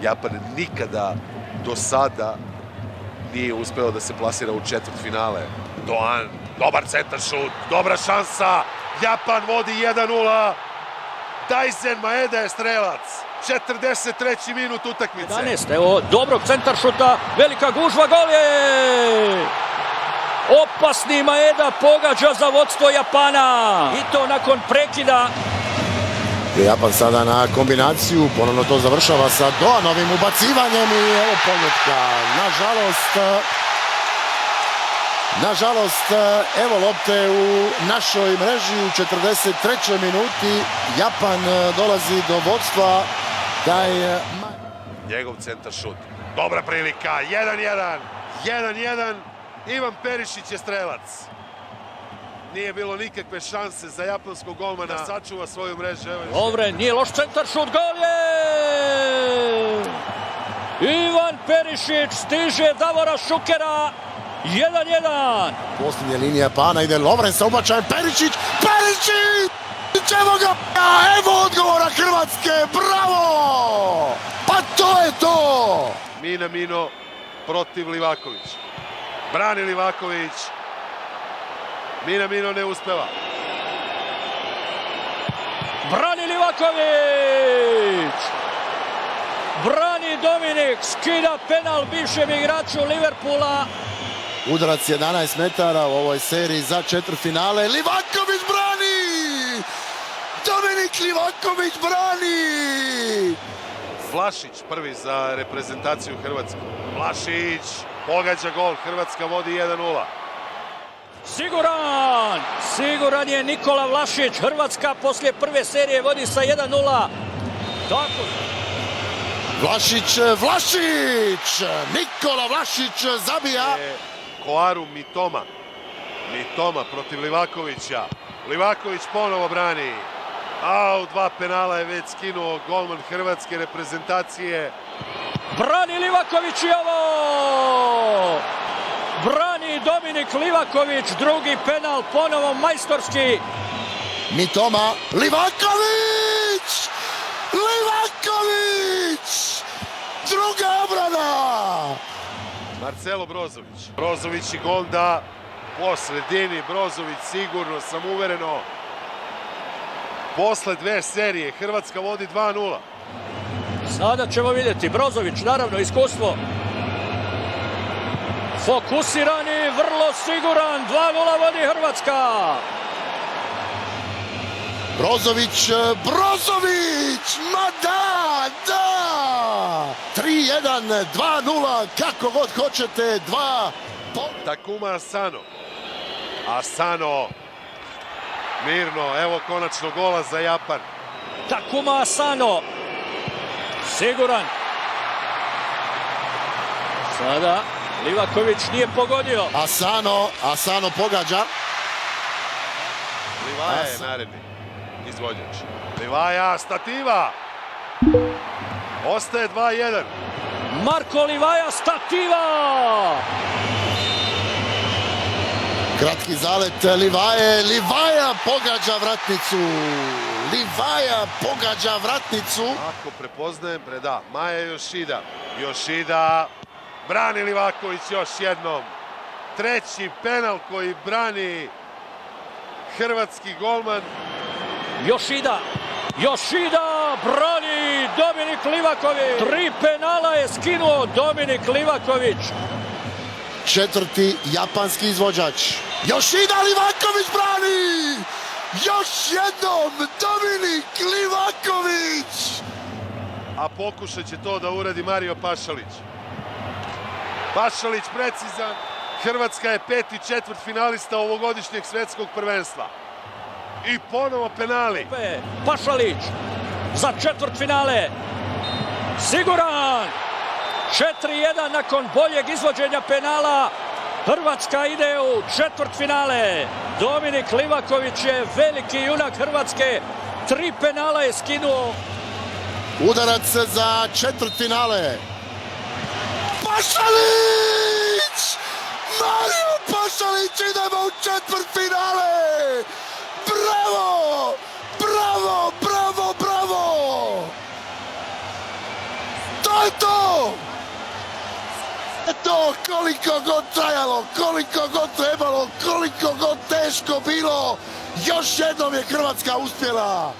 Japan nikada do sada nije uspeo da se plasira u četvrtfinale. Doan, dobar centar šut, dobra šansa. Japan vodi 1:0. Daisen Maeda je strelac. 43. minut utakmice. 11, evo dobrog centar šuta, velika gužva, gol je! Opasni Maeda pogađa za vodstvo Japana. I to nakon prekida. Japan sada na kombinaciju, ponovno to završava sa Doanovim ubacivanjem i evo pogotka. Nažalost, evo lopte u našoj mreži u 43. minuti. Japan dolazi do vodstva. Njegov centar šut. Dobra prilika. 1:1. 1:1. Ivan Perišić je strelac. Nije bilo nikakve šanse za japanskog golmana da sačuva svoju mrežu. Dobre, nije loš centar šut, gol je! Ivan Perišić stiže Davora Šukera. 1:1. Posljednja linija Japana, ide Lovren sa ubačajem, Perišić! Evo ga! Evo odgovora Hrvatske, bravo! Pa to je to! Minamino protiv Livaković. Brani Livaković. Minamino ne uspeva. Brani Livaković! Brani Dominik, skida penal bivšem igraču Liverpoola. Udarac 11 metara u ovoj seriji za četvrtfinale. Livaković brani! Dominik Livaković brani! Vlašić prvi za reprezentaciju Hrvatske. Vlašić pogađa gol. Hrvatska vodi 1:0. Siguran je Nikola Vlašić. Hrvatska poslije prve serije vodi sa 1:0. Tako. Vlašić! Nikola Vlašić zabija. Koaru Mitoma. Mitoma protiv Livakovića. Livaković ponovo brani. A u 2 penala je već skinuo golman hrvatske reprezentacije. Brani Livaković i ovo! Brani Dominik Livaković, drugi penal, ponovo majstorski. Mitoma, Livaković! Druga obrana! Marcelo Brozović. Brozović i Gonda po sredini. Brozović sigurno, samouvereno. Posle 2 serije Hrvatska vodi 2:0. Sada ćemo vidjeti. Brozović, naravno, iskustvo. Fokusirani, vrlo siguran. 2:0 vodi Hrvatska. Brozović! Ma da! 3:1, 2:0, kako god hoćete, 2. Takuma Asano. Mirno, evo konačno gola za Japan. Takuma Asano. Siguran. Sada Livaković nije pogodio. Asano pogađa. Livaja je naredni izvođač. Livaja, stativa. Ostaje 2:1. Marko Livaja, stativa. Kratki zalet Livaja pogađa vratnicu. Ako prepoznajem, preda. Maja Yoshida. Brani Livaković još jednom. Treći penal koji brani hrvatski golman. Yoshida brani Dominik Livaković. 3 penala je skinuo Dominik Livaković. Četvrti japanski izvođač. Yoshida, Livaković brani! Još jednom Dominik Livaković! A pokušat će to da uradi Mario Pašalić. Pašalić precizan. Hrvatska je 5. četvrtfinalista ovogodišnjeg svetskog prvenstva. I ponovo penali. Pašalić za četvrtfinale. Siguran. 4:1 nakon boljeg izvođenja penala. Hrvatska ide u četvrtfinale. Dominik Livaković je veliki junak Hrvatske. 3 penala je skinuo. Udarac za četvrtfinale. Pašalić! Mario Pašalić, idemo u četvrtfinale! Bravo! Bravo! Bravo! Bravo! To je to! To koliko god trajalo, koliko god trebalo, koliko god teško bilo, još jednom je Hrvatska uspjela